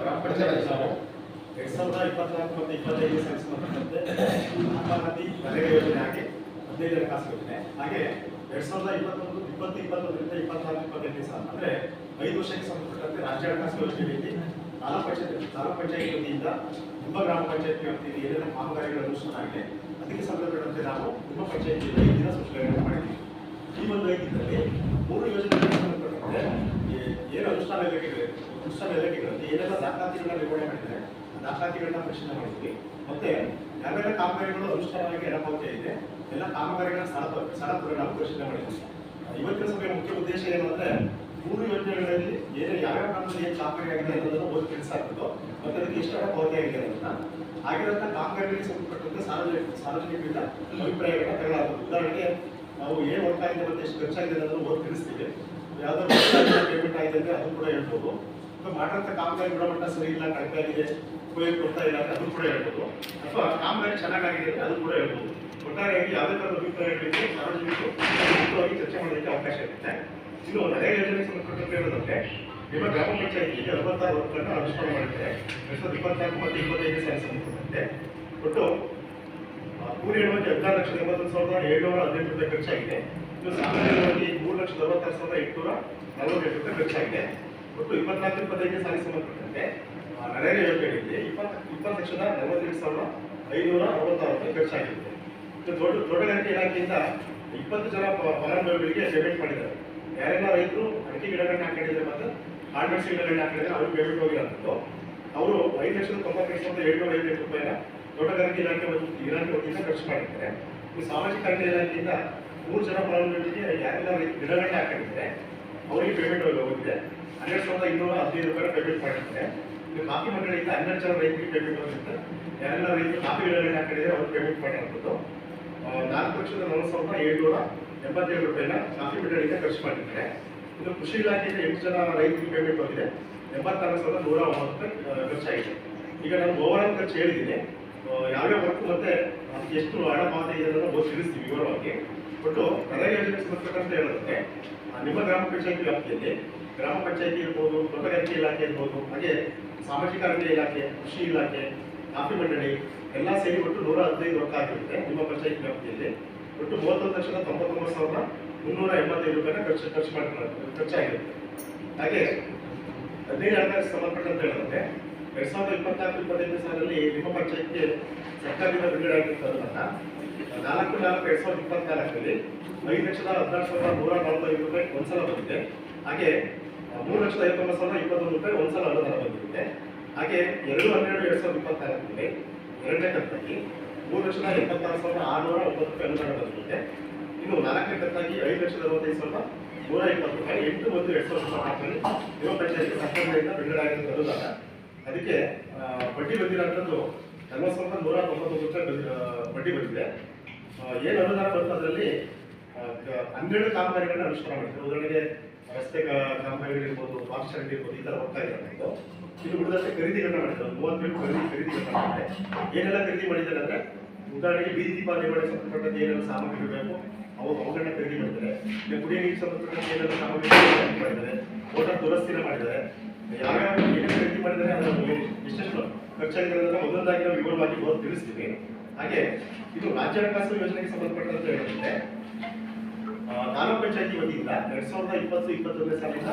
2024 ಮತ್ತು 25 ಸಂಬಂಧಪಟ್ಟಂತೆ ಮಹಾತ್ಮ ನರೇಗಾ ಯೋಜನೆ ಹಾಗೆ 15 ಹಣಕಾಸು ಯೋಜನೆ ಹಾಗೆ 2021 24 25 ಸಾಲ ಅಂದರೆ 5 ವರ್ಷಕ್ಕೆ ಸಂಬಂಧಪಟ್ಟಂತೆ ರಾಜ್ಯ ಹಣಕಾಸು ಯೋಜನೆಯಲ್ಲಿ ತಾಲೂಕು ಪಂಚಾಯತ್ ವತಿಯಿಂದ ನಿಮ್ಮ ಗ್ರಾಮ ಪಂಚಾಯತ್ ವ್ಯಾಪ್ತಿಯಲ್ಲಿ ಏನೇನು ಕಾಮಗಾರಿಗಳ ಅನುಷ್ಠಾನ ಆಗಿದೆ ಅದಕ್ಕೆ ಸಂಬಂಧಪಟ್ಟಂತೆ ನಾವು ನಿಮ್ಮ ಪಂಚಾಯತಿಯಲ್ಲಿ 5 ದಿನ ಸೂಚನೆಗಳನ್ನು ಮಾಡಿದ್ದೀವಿ. ಈ ಒಂದು 5 ದಿನದಲ್ಲಿ 3 ಯೋಜನೆಗಳಿಗೆ ಸಂಬಂಧಪಟ್ಟಂತೆ ಏನು ಅನುಷ್ಠಾನ ಇಲಾಖೆಗಳಲ್ಲಿ ಏನೆಲ್ಲ ದಾಖಲಾತಿಗಳನ್ನ ನಿರ್ವಹಣೆ ಮಾಡಿದ್ದಾರೆ ಆ ದಾಖಲಾತಿಗಳನ್ನ ಪರಿಶೀಲನೆ ಮಾಡಿದ್ವಿ. ಮತ್ತೆ ಯಾವೆಲ್ಲ ಕಾಮಗಾರಿಗಳು ಅನುಷ್ಠಾನವಾಗಿ ಎಡಪಾವತಿ ಇದೆ ಎಲ್ಲ ಕಾಮಗಾರಿಗಳ ಸ್ಥಳ ನಾವು ಪರಿಶೀಲನೆ ಮಾಡಿದ್ವಿ. ಇವತ್ತಿನ ಸಭೆಯ ಮುಖ್ಯ ಉದ್ದೇಶ ಏನು ಅಂದರೆ 3 ಯೋಜನೆಗಳಲ್ಲಿ ಯಾವ್ಯಾವ ಕಾಲದಲ್ಲಿ ಏನು ಕಾಮಗಾರಿ ಆಗಿದೆ ಅನ್ನೋದನ್ನು ಓದಿ ಕೆಲಸ ಆಗ್ತದೋ ಮತ್ತೆ ಅದಕ್ಕೆ ಎಷ್ಟು ಪಾವತಿ ಆಗಿದೆ ಅನ್ನೋದನ್ನ ಆಗಿರೋಂಥ ಕಾಮಗಾರಿಗಳಿಗೆ ಸಂಬಂಧಪಟ್ಟಂತೆ ಸಾರ್ವಜನಿಕರಿಂದ ಅಭಿಪ್ರಾಯಗಳನ್ನ ತಗೊಳ್ಳಾಗ್ತದೆ. ಉದಾಹರಣೆಗೆ ನಾವು ಏನು ಹೋಗ್ತಾ ಇದೆ ಮತ್ತೆ ಎಷ್ಟು ಖರ್ಚಾಗಿದೆ ಅನ್ನೋದನ್ನು ಓದಿ ತಿಳಿಸ್ತೀವಿ. ಯಾವ್ದಾದ್ರು ಪೇಮೆಂಟ್ ಆಗಿದೆ ಅಂದರೆ ಅದು ಕೂಡ ಹೇಳ್ಬೋದು. ಮಾಡಿರೋಂಥ ಕಾಮಗಾರಿ ಗುಣಮಟ್ಟ ಸರಿ ಇಲ್ಲ, ಕಡಿಮೆ ಆಗಿದೆ, ಉಪಯೋಗ ಕೊಡ್ತಾ ಇಲ್ಲ ಅಂದರೆ ಅದು ಕೂಡ ಹೇಳ್ಬೋದು. ಅಥವಾ ಕಾಮಗಾರಿ ಚೆನ್ನಾಗಿದೆ ಅಂದರೆ ಅದು ಕೂಡ ಹೇಳ್ಬೋದು. ಒಟ್ಟಾರೆಯಾಗಿ ಯಾವುದೇ ಥರದ ಅಭಿಪ್ರಾಯಗಳಿಗೆ ಸಾರ್ವಜನಿಕರು ಚರ್ಚೆ ಮಾಡೋದಕ್ಕೆ ಅವಕಾಶ ಇರುತ್ತೆ. ಇನ್ನು ನರೇಗಾ ಯೋಜನೆಗೆ ಸಂಬಂಧಪಟ್ಟಂತೆ ಹೇಳೋದಂದ್ರೆ ನಿಮ್ಮ ಗ್ರಾಮ ಪಂಚಾಯತಿಗೆ 66 ವರ್ಗಗಳನ್ನು ಅನುಷ್ಠಾನ ಮಾಡಿದ್ದಾರೆ. 2024 ಮತ್ತು 25 ಸಾಲ ಸಂಬಂಧಪಟ್ಟಂತೆ ಒಟ್ಟು ಕೂಲಿ ಹೇಳುವಂತೆ 16,81,718 ರೂಪಾಯಿ ಖರ್ಚಾಗಿದೆ. ಇದು ಸಾಮಾನ್ಯವಾಗಿ 3,66,848 ರೂಪಾಯಿ ಖರ್ಚಾಗಿದೆ. ಒಟ್ಟು 24-25 ಸಾಲಿಗೆ ಸಂಬಂಧಪಟ್ಟಂತೆ ನರೇಗಾ ಯೋಜನೆಯಲ್ಲಿ 20,42,42,566 ರೂಪಾಯಿ ಖರ್ಚಾಗಿರುತ್ತೆ. ತೋಟಗಾರಿಕೆ ಇಲಾಖೆಯಿಂದ 20 ಜನ ಫಲಾನುಭವಿಗಳಿಗೆ ಪೇಮೆಂಟ್ ಮಾಡಿದ್ದಾರೆ. ಯಾರೆಲ್ಲ ರೈತರು ಅಡಿಕೆ ಗಿಡಗಳನ್ನ ಹಾಕೊಂಡಿದ್ರೆ ಮತ್ತು ಕಾಳುಮೆಣಸು ಗಿಡಗಳನ್ನ ಹಾಕಿದ್ರೆ ಅವ್ರಿಗೆ ಪೇಮೆಂಟ್ ಹೋಗಿರೋಂಥದ್ದು ಅವರು 5,98,758 ರೂಪಾಯಿನ ತೋಟಗಾರಿಕೆ ಇಲಾಖೆ ವತಿಯಿಂದ ಖರ್ಚು ಮಾಡಿದ್ದಾರೆ. ಈ ಸಾಮಾಜಿಕ ಅರಣ್ಯ ಇಲಾಖೆಯಿಂದ 3 ಜನ ಫಲಾನುಭವಿಗಳಿಗೆ ಯಾರೆಲ್ಲ ರೈತರು ಗಿಡಗಳನ್ನ ಹಾಕೊಂಡಿದ್ದಾರೆ ಅವರಿಗೆ ಪೇಮೆಂಟ್ ಹೋಗಿದೆ. 12,215 ರೂಪಾಯಿ ಪೇಮೆಂಟ್ ಮಾಡಿದ್ದಾರೆ. ಇದು ಕಾಫಿ ಮಂಡಳಿಯಿಂದ 12 ಜನ ರೈತರಿಗೆ ಪೇಮೆಂಟ್ ಹೋಗುತ್ತೆ. ಯಾರೆಲ್ಲ ರೈತರು ಕಾಫಿ ಗಿಡಗಳನ್ನ ಹಾಕಿದ್ರೆ ಅವ್ರಿಗೆ ಪೇಮೆಂಟ್ ಮಾಡಿರೋಂಥದ್ದು 4,07,787 ರೂಪಾಯಿನ ಕಾಫಿ ಮಂಡಳಿಯಿಂದ ಖರ್ಚು ಮಾಡಿದ್ದಾರೆ. ಇದು ಕೃಷಿ ಇಲಾಖೆಯಿಂದ 8 ಜನ ರೈತರಿಗೆ ಪೇಮೆಂಟ್ ಹೋಗಿದೆ. 84,109 ರೂಪಾಯಿ ಖರ್ಚಾಗಿದೆ. ಈಗ ನಾನು ಓವರಾಲ್ ಖರ್ಚು ಹೇಳಿದ್ದೀನಿ. ಯಾವ್ಯಾವ ವರ್ಕ್ ಮತ್ತೆ ಅದಕ್ಕೆ ಎಷ್ಟು ಹಣ ಪಾವತಿ ಇದೆ ಅನ್ನೋದನ್ನು ಓದಿ ತಿಳಿಸ್ತೀವಿ ವಿವರವಾಗಿ. ಒಟ್ಟು ನರೇಗಾ ಯೋಜನೆಗೆ ಸಂಬಂಧಪಟ್ಟಂತೆ ಹೇಳೋದಂತೆ ನಿಮ್ಮ ಗ್ರಾಮ ಪಂಚಾಯತಿ ವ್ಯಾಪ್ತಿಯಲ್ಲಿ ಗ್ರಾಮ ಪಂಚಾಯತಿ ಇರ್ಬೋದು, ತೋಟಗಾರಿಕೆ ಇಲಾಖೆ ಇರ್ಬೋದು, ಹಾಗೆ ಸಾಮಾಜಿಕ ಅರಣ್ಯ ಇಲಾಖೆ, ಕೃಷಿ ಇಲಾಖೆ, ಕಾಫಿ ಮಂಡಳಿ ಎಲ್ಲ ಸೇರಿ ಒಟ್ಟು 115 ವರ್ಕ್ ಆಗಿರುತ್ತೆ. ನಿಮ್ಮ ಪಂಚಾಯತ್ ವ್ಯಾಪ್ತಿಯಲ್ಲಿ ಒಟ್ಟು 31,99,385 ರೂಪಾಯಿನ ಖರ್ಚಾಗಿರುತ್ತೆ. ಹಾಗೆ 15 ಹಣಕಾಸು ಸಂಬಂಧಪಟ್ಟಂತೆ ಹೇಳೋದಂತೆ 2024-25 ಸಾಲಲ್ಲಿ ನಿಮ್ಮ ಪಂಚಾಯತ್ಗೆ ಸರ್ಕಾರದಿಂದ ಬಿಡುಗಡೆ ಆಗಿರ್ತದನ್ನ 4/4/2024ರಲ್ಲಿ 5,14,145 ರೂಪಾಯಿ ಒಂದ್ಸಲ ಬಂದಿದೆ. ಹಾಗೆ 3,59,021 ರೂಪಾಯಿ ಒಂದ್ಸಲ ಅನುದಾನ ಬಂದಿರುತ್ತೆ. ಹಾಗೆ 2/12/2024ರಲ್ಲಿ ಎರಡನೇ ಕಂತಾಗಿ 3,86,609 ರೂಪಾಯಿ ಅನುದಾನ ಬಂದಿರುತ್ತೆ. ಇನ್ನು 4ನೇ ಕಂತಾಗಿ 5,65,120 ರೂಪಾಯಿ 8/1/2024ರಲ್ಲಿ ನಿಮ್ಮ ಪಂಚಾಯತ್ಗೆ ಸರ್ಕಾರದಿಂದ ಬಿಡುಗಡೆ ಆಗಿರುವ ಅನುದಾನ. ಅದಕ್ಕೆ ಬಡ್ಡಿ ಬಂದಿರೋಂಥದ್ದು 40,199 ರೂಪಾಯಿ ಬಡ್ಡಿ ಬಂದಿದೆ. ಏನು ಅನುದಾನ ಬಂತು ಅದರಲ್ಲಿ 12 ಕಾಮಗಾರಿಗಳನ್ನ ಅನುಷ್ಠಾನ ಮಾಡಿದ್ದಾರೆ. ಉದಾಹರಣೆಗೆ ರಸ್ತೆ ಕಾಮಗಾರಿಗಳಿರ್ಬೋದು, ಪಾಠ ಶಾಲೆ ಇರ್ಬೋದು, ಈ ಥರ ಹೋಗ್ತಾ ಇರೋದು. ಇದು ಉಳಿದಂತೆ ಖರೀದಿಗಳನ್ನ ಮಾಡಿದ್ದಾರೆ. 37 ಖರೀದಿಗಳನ್ನ ಮಾಡಿದ್ದಾರೆ. ಏನೆಲ್ಲ ಖರೀದಿ ಮಾಡಿದ್ದಾರೆ ಅಂದರೆ ಉದಾಹರಣೆಗೆ ಬೀದಿ ದೀಪ ನಿರ್ವಹಣೆ ಸಂಬಂಧಪಟ್ಟಂತೆ ಏನೆಲ್ಲ ಸಾಮಗ್ರಿಗಳು ಬೇಕು ಅವುಗಳನ್ನ ಖರೀದಿ ಮಾಡಿದ್ದಾರೆ. ಕುಡಿಯ ನೀರು ಸಂಬಂಧಪಟ್ಟಂತೆ ಏನೆಲ್ಲ ಸಾಮಗ್ರಿ ಮಾಡಿದ್ದಾರೆ, ಮೋಟಾರ್ ದುರಸ್ತಿನ ಮಾಡಿದ್ದಾರೆ. ಯಾವ್ಯಾವ ಏನೇನು ಖರೀದಿ ಮಾಡಿದ್ದಾರೆ ಅದನ್ನು ಎಷ್ಟೆಷ್ಟು ಖರ್ಚಾಗಿದೆ ಅನ್ನೋದನ್ನ ಒಂದೊಂದಾಗಿ ನಾವು ವಿವರವಾಗಿ ಓದಿ ತಿಳಿಸ್ತೀವಿ. ಹಾಗೆ ಇದು ರಾಜ್ಯ ಹಣಕಾಸು ಯೋಜನೆಗೆ ಸಂಬಂಧಪಟ್ಟಂತೆ ಹೇಳುತ್ತೆ ತಾಲೂಕು ಪಂಚಾಯತಿ ವತಿಯಿಂದ 2020-21 ಸಾಲಿನ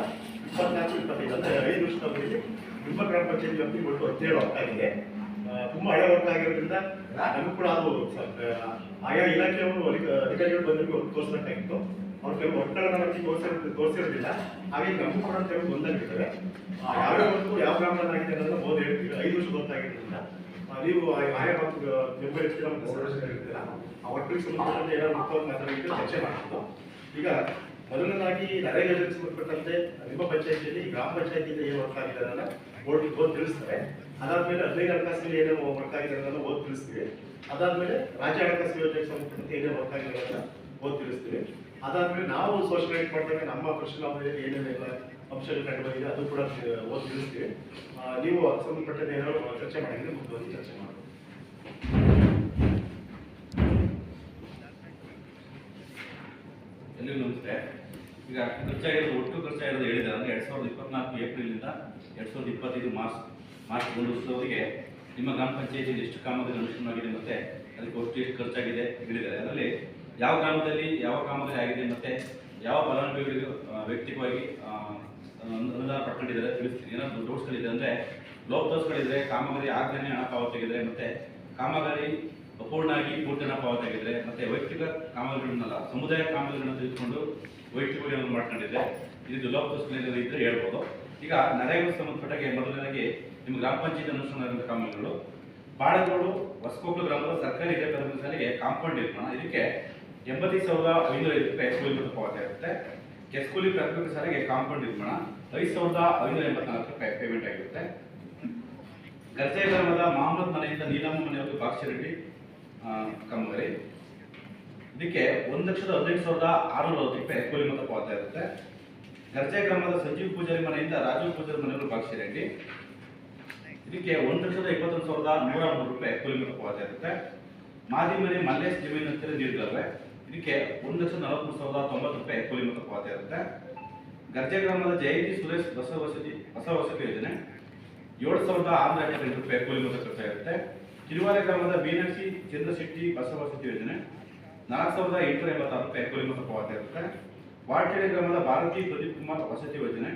24-25 ಅಂದರೆ 5 ವರ್ಷದ ಅವಧಿಯಲ್ಲಿ ನಿಮ್ಮ ಗ್ರಾಮ ಪಂಚಾಯತಿ ವ್ಯಾಪ್ತಿಗೆ ಒಟ್ಟು 17 ವರ್ಕ್ ಆಗಿದೆ. ತುಂಬ ಹಳೆ ವರ್ಕ್ ಆಗಿರೋದ್ರಿಂದ ನಮಗೂ ಕೂಡ ಅದು ಆಯಾ ಇಲಾಖೆಯವರು ಅಧಿಕಾರಿಗಳು ಬಂದು ತೋರಿಸಬೇಕಾಗಿತ್ತು. ಅವ್ರ ಕೆಲವು ವರ್ಕ್ಗಳನ್ನ ನಮಗೆ ತೋರಿಸಿರೋದಿಲ್ಲ. ಹಾಗೆ ನಮಗೂ ಕೂಡ ಕೆಲವು ಗೊಂದಲಿರ್ತವೆ. ಯಾವ್ಯಾವ ವರ್ಕು ಯಾವ ಗ್ರಾಮದಲ್ಲಾಗಿದೆ ಅನ್ನೋದನ್ನ ಓದಿ ಹೇಳ್ತೀವಿ. 5 ವರ್ಷ ಗೊತ್ತಾಗಿರೋದ್ರಿಂದ ನೀವು ಆಯಾ ಮೆಂಬರ್ ಇರ್ತೀರ ಮತ್ತು ಸದಸ್ಯರು ಇರ್ತೀರ ಆ ವರ್ಕ್ಗೆ ಸಂಬಂಧಪಟ್ಟಂತೆ ಏನಾದ್ರು ಮುಖ್ಯವಾಗಿ ಮಾತಾಡೋದಕ್ಕೆ ಚರ್ಚೆ ಮಾಡ್ಬೋದು. ಈಗ ಮೊದಲನೇದಾಗಿ ನರೇಗಾ ಯೋಜನೆಗೆ ಸಂಬಂಧಪಟ್ಟಂತೆ ನಿಮ್ಮ ಪಂಚಾಯತಿಯಲ್ಲಿ ಗ್ರಾಮ ಪಂಚಾಯತಿಯಿಂದ ಏನು ವರ್ಕ್ ಆಗಿದೆ ಅನ್ನೋದನ್ನ ಓದಿ ತಿಳಿಸ್ತಾರೆ. ಅದಾದ್ಮೇಲೆ 15 ಹಣಕಾಸಲ್ಲಿ ಏನೇನು ವರ್ಕ್ ಆಗಿದೆ ಅನ್ನೋದನ್ನ ಓದಿ ತಿಳಿಸ್ತೀವಿ. ಅದಾದ್ಮೇಲೆ ರಾಜ್ಯ ಹಣಕಾಸು ಯೋಜನೆಗೆ ಸಂಬಂಧಪಟ್ಟಂತೆ ಏನೇನು ವರ್ಕ್ ಆಗಿದೆ ಅನ್ನೋದನ್ನ ಓದಿ ತಿಳಿಸ್ತೀವಿ. ಅದಾದ್ಮೇಲೆ ನಾವು ಸೋಷಿಯಲ್ ರೈಟ್ ಮಾಡಿದಾಗ ನಮ್ಮ ಕೃಷಿ ಲಾಭದಲ್ಲಿ ಏನೇನೆಲ್ಲ ಅಂಶಗಳು ಕಂಡು ಬಂದಿದೆ ಅದು ಕೂಡ ಓದಿ ತಿಳಿಸ್ತೀವಿ. ನೀವು ಅದಕ್ಕೆ ಸಂಬಂಧಪಟ್ಟಂತೆ ಏನಾದ್ರು ಚರ್ಚೆ ಮಾಡಿದ್ರೆ ಮುಂದುವರೆದು ಚರ್ಚೆ ಮಾಡೋದು. ಎಲ್ಲಿ ನಮಸ್ತೆ. ಈಗ ಖರ್ಚಾಗಿರೋದು ಒಟ್ಟು ಖರ್ಚಾಗಿರೋದು ಹೇಳಿದೆ ಅಂದರೆ 2024 ಏಪ್ರಿಲಿಂದ 2025 ಮಾರ್ಚ್ ಮಾರ್ಚ್ಗೊಂಡಿಸೋರಿಗೆ ನಿಮ್ಮ ಗ್ರಾಮ ಪಂಚಾಯತಿಯಲ್ಲಿ ಎಷ್ಟು ಕಾಮಗಾರಿ ಅನುಷ್ಠಾನವಾಗಿದೆ ಮತ್ತು ಅದಕ್ಕೆ ಒಟ್ಟು ಎಷ್ಟು ಖರ್ಚಾಗಿದೆ ಹೇಳಿದ್ದಾರೆ. ಅದರಲ್ಲಿ ಯಾವ ಗ್ರಾಮದಲ್ಲಿ ಯಾವ ಕಾಮಗಾರಿ ಆಗಿದೆ ಮತ್ತು ಯಾವ ಫಲಾನುಭವಿಗಳಿಗೆ ವ್ಯಕ್ತಿಗವಾಗಿ ಅನುದಾನ ಪಡ್ಕೊಂಡಿದ್ದಾರೆ ತಿಳಿಸ್ತೀನಿ. ಏನಾದರೂ ಡೌಟ್ಸ್ಗಳಿದೆ ಅಂದರೆ ಲೋಪದೋಷಗಳಿದ್ರೆ, ಕಾಮಗಾರಿ ಆಗದೇ ಹಣ ಪಾವತಿಯಾಗಿದ್ರೆ, ಮತ್ತು ಕಾಮಗಾರಿ ಅಪೂರ್ಣ ಆಗಿ ಪೂರ್ತಿ ಹಣ ಪಾವತಿಯಾಗಿದ್ರೆ, ಮತ್ತು ವೈಯಕ್ತಿಕ ಕಾಮಗಾರಿಗಳನ್ನೆಲ್ಲ ಸಮುದಾಯ ಕಾಮಗಾರಿಗಳನ್ನು ತೆಗೆದುಕೊಂಡು ವೈಯಕ್ತಿಕವಾಗಿ ಮಾಡ್ಕೊಂಡಿದ್ರೆ ಇದು ಲೋಪದೋಷಗಳಿದ್ರೆ ಇದ್ದರೆ ಹೇಳ್ಬೋದು. ಈಗ ನರೇಗಾ ಸಂಬಂಧಪಟ್ಟಾಗೆ ಮೊದಲನೇದಾಗಿ ನಿಮ್ಮ ಗ್ರಾಮ ಪಂಚಾಯತ್ ಅನುಷ್ಠಾನ ಕಾಮಗಾರಿಗಳು ಬಾಳಗೋಡು ಹೊಸಕೋಗ್ಲು ಗ್ರಾಮದ ಸರ್ಕಾರಿ ಹಿರಿಯ ಪ್ರಾಥಮಿಕ ಶಾಲೆಗೆ ಕಾಂಪೌಂಡ್ ನಿರ್ಮಾಣ. ಇದಕ್ಕೆ 85,505 ರೂಪಾಯಿ ಕೂಲಿ ಮೊತ್ತ ಪಾವತಿ ಆಗುತ್ತೆ. ಕೆಸ್ಕೂಲಿ ಪ್ರಾಥಮಿಕ ಶಾಲೆಗೆ ಕಾಂಪೌಂಡ್ ನಿರ್ಮಾಣ 5,584 ರೂಪಾಯಿ ಪೇಮೆಂಟ್ ಆಗಿರುತ್ತೆ. ಗರ್ಜೆ ಗ್ರಾಮದ ಮಹಮ್ಮದ್ ಮನೆಯಿಂದ ನೀಲಮ್ಮ ಮನೆಯವರೆಗೂ ಬಾಕ್ಷರೆಡ್ಡಿ ಕಾಮಗಾರಿ, ಇದಕ್ಕೆ 1,18,640 ರೂಪಾಯಿ ಕೂಲಿ ಮೊತ್ತ ಪಾವತಿ ಆಗುತ್ತೆ. ಗರ್ಜೆ ಗ್ರಾಮದ ಸಂಜೀವ್ ಪೂಜಾರಿ ಮನೆಯಿಂದ ರಾಜೀವ್ ಪೂಜಾರಿ ಮನೆಯವರು ಬಾಕ್ಷರೆಡ್ಡಿ, ಇದಕ್ಕೆ 1,21,103 ರೂಪಾಯಿ ಕೂಲಿ ಮೊತ್ತ ಪಾವತಿ ಆಗುತ್ತೆ. ಮಾದಿ ಮನೆ ಮಲ್ಲೇಶ್ ಜಮೀನು ಹತ್ತಿರ ನೀರ್ಗಲ್ವೆ, ಇದಕ್ಕೆ 1,43,090 ರೂಪಾಯಿ ಕೂಲಿ ಮೊತ್ತ ಪಾವತಿ ಆಗುತ್ತೆ. ಗರ್ಜೆ ಗ್ರಾಮದ ಜಯಂತಿ ಸುರೇಶ್ ಹೊಸ ವಸತಿ ಯೋಜನೆ 7,628 ರೂಪಾಯಿ ಕೂಲಿ ಮೊತ್ತ ಖರ್ಚಾಗುತ್ತೆ. ಕಿರುವಾಲೆ ಗ್ರಾಮದ ಮೀನಾಕ್ಷಿ ಚಂದ್ರಶೆಟ್ಟಿ ಹೊಸ ವಸತಿ ಯೋಜನೆ 4,886 ರೂಪಾಯಿ ಕೂಲಿ ಮೊತ್ತ ಪಾವತಿ ಆಗುತ್ತೆ. ವಾಟೇಳಿ ಗ್ರಾಮದ ಭಾರತಿ ಪ್ರದೀಪ್ ಕುಮಾರ್ ವಸತಿ ಯೋಜನೆ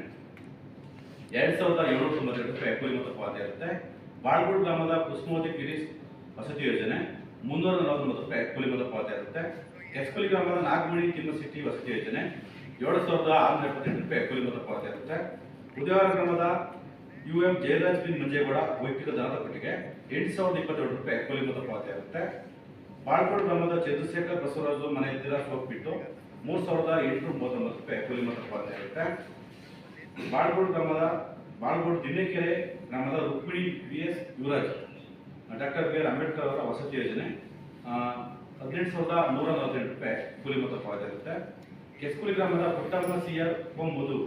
2,792 ರೂಪಾಯಿ ಕೂಲಿ ಮೊತ್ತ ಪಾವತಿ ಆಗುತ್ತೆ. ಬಾಳ್ಗೋಡ್ ಗ್ರಾಮದ ಕುಸುಮವತಿ ಗಿರೀಶ್ ವಸತಿ ಯೋಜನೆ 349 ರೂಪಾಯಿ ಕೂಲಿ ಮೊತ್ತ ಪಾವತಿ ಆಗುತ್ತೆ. ಕೆಸ್ಕುಲಿ ಗ್ರಾಮದ ನಾಗಮಣಿ ತಿಮ್ಮಸಿಟಿ ವಸತಿ ಯೋಜನೆ 7,678 ರೂಪಾಯಿ ಕೂಲಿ ಮೊತ್ತ ಪಾವತಿ ಆಗುತ್ತೆ. ಉದಯವಾರ ಗ್ರಾಮದ UM ಜಯರಾಜ್ ಬಿನ್ ಮಂಜೇಗೌಡ ವೈಯಕ್ತಿಕ ದನದ ಪಟ್ಟಿಗೆ 8,027 ರೂಪಾಯಿ ಕೂಲಿ ಮೊತ್ತ ಪಾವತಿ ಆಗುತ್ತೆ. ಬಾಳ್ಗೋಡ್ ಗ್ರಾಮದ ಚಂದ್ರಶೇಖರ್ ಬಸವರಾಜು ಮನೆ ಹತ್ತಿರ ಸೋಪ್ ಬಿಟ್ಟು 3,839 ರೂಪಾಯಿ ಕೂಲಿ ಮೊತ್ತ ಪಾವತಿ ಆಗುತ್ತೆ. ಬಾಳ್ಗೋಡ್ ಗ್ರಾಮದ ದಿನ್ನೆಕೆರೆ ಗ್ರಾಮದ Rukmini VS Yuvraj doctor B.R. Ambedkar ಅವರ ವಸತಿ ಯೋಜನೆ 18,148 ರೂಪಾಯಿ ಕೂಲಿ ಮೊತ್ತ ಪಾವತಿ ಆಗುತ್ತೆ. ಕೆಸ್ಕುಲಿ ಗ್ರಾಮದ ಪುಟ್ಟಮ್ಮ CR ಮಧು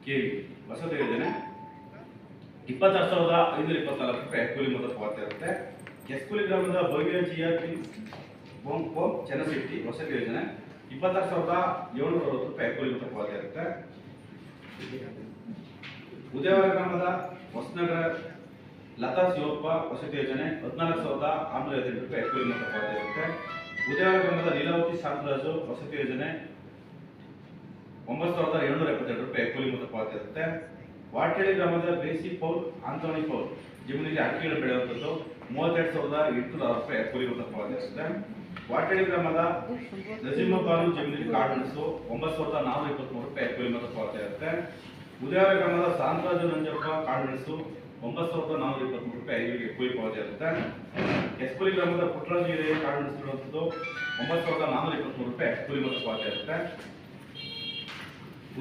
KV ವಸತಿ ಯೋಜನೆ 26,524 ರೂಪಾಯಿ ಕೂಲಿ ಮೊತ್ತ ಪಾವತಿ ಆಗುತ್ತೆ. ಕೆಸ್ಕುಲಿ ಗ್ರಾಮದ ಭವ್ಯ GR ಚನ್ನಶೆಟ್ಟಿ ವಸತಿ ಯೋಜನೆ 26,760 ರೂಪಾಯಿ ಕೂಲಿ ಮೊತ್ತ ಪಾವತಿ ಆಗುತ್ತೆ. ಉದಯವಾರ ಗ್ರಾಮದ ಹೊಸನಗರ ಲತಾ ಶಿವಪ್ಪ ವಸತಿ ಯೋಜನೆ 14,658 ರೂಪಾಯಿ ಕೂಲಿ ಮೊತ್ತ ಪಾವತಿ ಆಗುತ್ತೆ. ಉದಯವಾರ ಗ್ರಾಮದ ಲೀಲಾವತಿ ಶಾಂತರಾಜು ವಸತಿ ಯೋಜನೆ 9,772 ರೂಪಾಯಿ ಕೂಲಿ ಮೊತ್ತ ಪಾವತಿ ಆಗುತ್ತೆ. ವಾಟೇಳಿ ಗ್ರಾಮದ ಬೇಸಿ ಪೌಲ್ ಆಂಟೋನಿ ಪೌಲ್ ಜಮೀನಿಗೆ ಅಕ್ಕಿಗಳು ಬೆಳೆಯುವಂಥದ್ದು 32,806 ರೂಪಾಯಿ ಕೂಲಿ ಮೊತ್ತ ಪಾವತಿ ಆಗುತ್ತೆ. ವಾಟೇಳಿ ಗ್ರಾಮದ ನಜೀಮಬ್ಬಾನು ಜಮೀನಿಗೆ ಕಾಡುಮೆಣಸು 9,423 ರೂಪಾಯಿ ಕೂಲಿ ಮೊತ್ತ ಪಾವತಿ ಆಗುತ್ತೆ. ಉದಯವಾರ ಗ್ರಾಮದ ಶಾಂತರಾಜು ನಂಜಪ್ಪ ಕಾಳುಮೆಣಸು 9,423 ರೂಪಾಯಿ ಇವರಿಗೆ ಕೂಲಿ ಪಾವತಿ ಆಗುತ್ತೆ. ಕೆಸ್ಕುಲಿ ಗ್ರಾಮದ ಪುಟ್ಟರಾಜು ಹಿರಿಯ ಕಾಳುಮೆಣಸು ಇರುವಂಥದ್ದು 9,423 ರೂಪಾಯಿ ಕೂಲಿ ಮೊತ್ತ ಪಾವತಿ ಆಗುತ್ತೆ.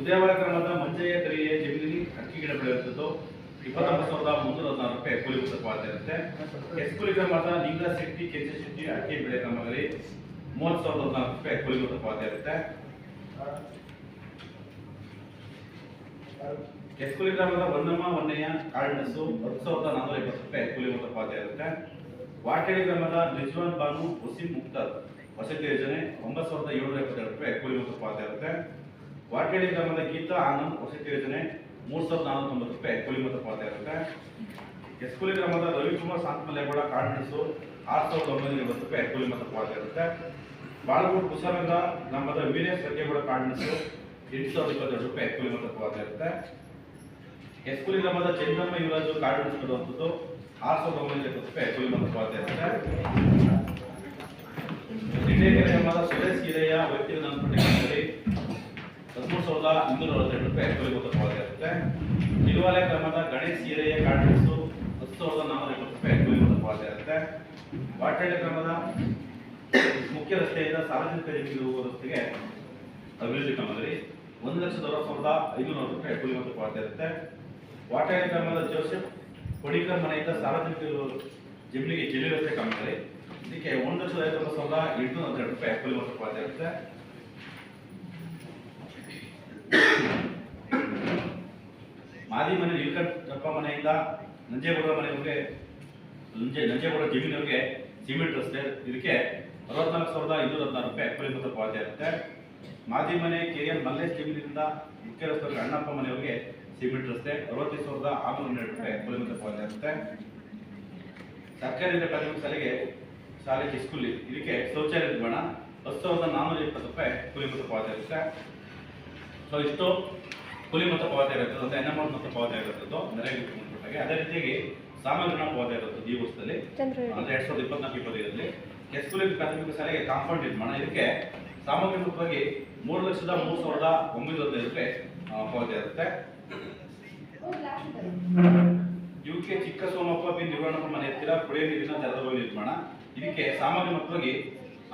ಉದಯವಾರ ಗ್ರಾಮದ ಮಂಜಯ್ಯ ಕರಿಯ ಜಮೀನಿಗೆ ಅಕ್ಕಿ ಗಿಡ ಬೆಳೆಯುವಂಥದ್ದು 29,316 ರೂಪಾಯಿ ಕೂಲಿ ಮೊತ್ತ ಪಾವತಿ ಆಗುತ್ತೆ. ಕೆಸ್ಕುಲಿ ಗ್ರಾಮದ ಲಿಂಗರಾಜ್ ಶೆಟ್ಟಿ ಕೆಂಚಶೆಟ್ಟಿ ಅಕ್ಕಿ ಬೆಳೆ ಕಾಮಗಾರಿ 30,014 ರೂಪಾಯಿ ಕೂಲಿ ಮೊತ್ತ ಪಾವತಿ ಆಗುತ್ತೆ. ಕೆಸ್ಕುಲಿ ಗ್ರಾಮದ ಹೊನ್ನಯ್ಯ ಕಾಳುಮೆಣಸು 10,420 ರೂಪಾಯಿ ಕೂಲಿ ಮೊತ್ತ ಪಾವತಿ ಆಗುತ್ತೆ. ವಾಟೇಳಿ ಗ್ರಾಮದ ರಿಜ್ವಾನ್ ಬಾನು ವಸೀಂ ಮುಕ್ತಾರ್ ವಸತಿ ಯೋಜನೆ 9,772 ರೂಪಾಯಿ ಕೂಲಿ ಮೊತ್ತ ಪಾವತಿ ಆಗುತ್ತೆ. ವಾಟೇಳಿ ಗ್ರಾಮದ ಗೀತಾ ಆನಂದ್ ವಸತಿ ಯೋಜನೆ 3,490 ರೂಪಾಯಿ ಕೂಲಿ ಮೊತ್ತ ಪಾವತಿ ಆಗುತ್ತೆ. ಕೆಸ್ಕುಲಿ ಗ್ರಾಮದ ರವಿಕುಮಾರ್ ಶಾಂತಮಲ್ಲೇಗೌಡ ಕಾಳುಮೆಣಸು 6,980 ರೂಪಾಯಿ ಕೂಲಿ ಮೊತ್ತ ಪಾವತಿ ಆಗುತ್ತೆ. ಬಾಳಗೋಡ್ ಕುಸನಗರ ಗ್ರಾಮದ ವೀರ್ಯ ಸರ್ಗೇಗೌಡ ಕಾಳುಮೆಣಸು 8,022 ರೂಪಾಯಿ ಕೂಲಿ ಮೊತ್ತ ಪಾವತಿ ಆಗುತ್ತೆ. ಕೆಸ್ಕುಲಿ ಗ್ರಾಮದ ಚಂದ್ರಮ್ಮ ಯುವರಾಜು ಕಾಳುಮೆಣಸು ಕೊಡುವಂಥದ್ದು 6,970 ರೂಪಾಯಿ ಕೂಲಿ ಮೊತ್ತ ಪಾವತಿ ಆಗುತ್ತೆ. ದಿಣ್ಣೆಕೆರೆ ಗ್ರಾಮದ ಸುರೇಶ್ ಹಿರಯ್ಯ ವೈಯಕ್ತಿಕ ದನಪಟ್ಟಿಗೆ 13,242 ರೂಪಾಯಿ ಕೂಲಿ ಮೊತ್ತ ಪಾವತಿ ಆಗುತ್ತೆ. ಕಿರುವಾಲೆ ಗ್ರಾಮದ ಗಣೇಶ್ ಹಿರಯ್ಯ ಕಾಳುಮೆಣಸು 10,420 ರೂಪಾಯಿ ಕೂಲಿ ಮೊತ್ತ ಪಾವತಿ ಆಗುತ್ತೆ. ವಾಟೇಳಿ ಗ್ರಾಮದ ಮುಖ್ಯ ರಸ್ತೆಯಿಂದ ಸಾರ್ವಜನಿಕ ಜಮೀನಿಗೆ ಹೋಗುವ ರಸ್ತೆಗೆ ಅಭಿವೃದ್ಧಿ ಕಾಮಗಾರಿ 1,60,500 ರೂಪಾಯಿ ಕೂಲಿ ಮೊತ್ತ ಪಾವತಿ ಆಗುತ್ತೆ. ವಾಟೇಳಿ ಗ್ರಾಮದ ಜೋಸೆಫ್ ಕೊಡಿಕರ್ ಮನೆಯಿಂದ ಸಾರ್ವಜನಿಕ ಜಮೀನಿಗೆ ಜಲ್ಲಿ ರಸ್ತೆ ಕಾಮಗಾರಿ, ಇದಕ್ಕೆ 1,59,812 ರೂಪಾಯಿ ಕೂಲಿ ಮೊತ್ತ ಪಾವತಿ ಆಗುತ್ತೆ. ಮಾದಿ ಮನೆ ನೀಲಕಂಠಪ್ಪ ಮನೆಯಿಂದ ನಂಜೇಗೌಡ ಮನೆಯವರಿಗೆ ನಂಜೇಗೌಡ ಜಮೀನವರಿಗೆ ಸಿಮೆಂಟ್ ರಸ್ತೆ, ಇದಕ್ಕೆ 64,216 ರೂಪಾಯಿ ಕೂಲಿ ಮೊತ್ತ ಪಾವತಿ ಆಗುತ್ತೆ. ಮಾದಿ ಮನೆ KN ಮಲ್ಲೇಶ್ ಜಮೀನಿನಿಂದ ಮುಖ್ಯ ರಸ್ತೆ ಅಣ್ಣಪ್ಪ ಮನೆಯವರಿಗೆ ಸಿಮೆಂಟ್ ರಸ್ತೆ 65,612 ರೂಪಾಯಿ ಕೂಲಿ ಮೊತ್ತ ಪಾವತಿ ಆಗುತ್ತೆ. ಸರ್ಕಾರಿ ಹಿರಿಯ ಪ್ರಾಥಮಿಕ ಶಾಲೆ ಕಿಸ್ಕುಲಿ ಇದಕ್ಕೆ ಶೌಚಾಲಯ ನಿರ್ಮಾಣ 10,420 ರೂಪಾಯಿ ಕೂಲಿ ಮೊತ್ತ ಪಾವತಿ ಆಗುತ್ತೆ. ಸೊ ಇಷ್ಟು ಕೂಲಿ ಮೊತ್ತ ಪಾವತಿ ಆಗಿರ್ತದೆ ಅಂತ ಎನ್ಎಂಆರ್ ಮೊತ್ತ ಪಾವತಿ ಆಗಿರ್ತದ್ದು ನರೇಗಾ ಸಂಬಂಧಪಟ್ಟಾಗೆ. ಅದೇ ರೀತಿಯಾಗಿ ಸಾಮಗ್ರಿಗಳ ಪಾವತಿ ಆಗಿರ್ತದೆ ಈ ವರ್ಷದಲ್ಲಿ ಅಂದರೆ 2024-25ರಲ್ಲಿ ಕೆಸ್ಕುಲಿ ಪ್ರಾಥಮಿಕ ಶಾಲೆಗೆ ಕಾಂಪೌಂಡ್ ನಿರ್ಮಾಣ ಇದಕ್ಕೆ ಸಾಮಗ್ರಿ ಮೊತ್ತವಾಗಿ 3,03,915 ರೂಪಾಯಿ ಪಾವತಿ ಆಗುತ್ತೆ. ಇವಕ್ಕೆ ಚಿಕ್ಕ ಸೋಮಪ್ಪ ಬಿ ನಿರ್ವಹಣಾ ಮನೆ ಹತ್ತಿರ ಕುಡಿಯುವ ನೀರಿನ ತೆರೆದ ನಿರ್ಮಾಣ ಇದಕ್ಕೆ ಸಾಮಗ್ರಿ ಮೊತ್ತವಾಗಿ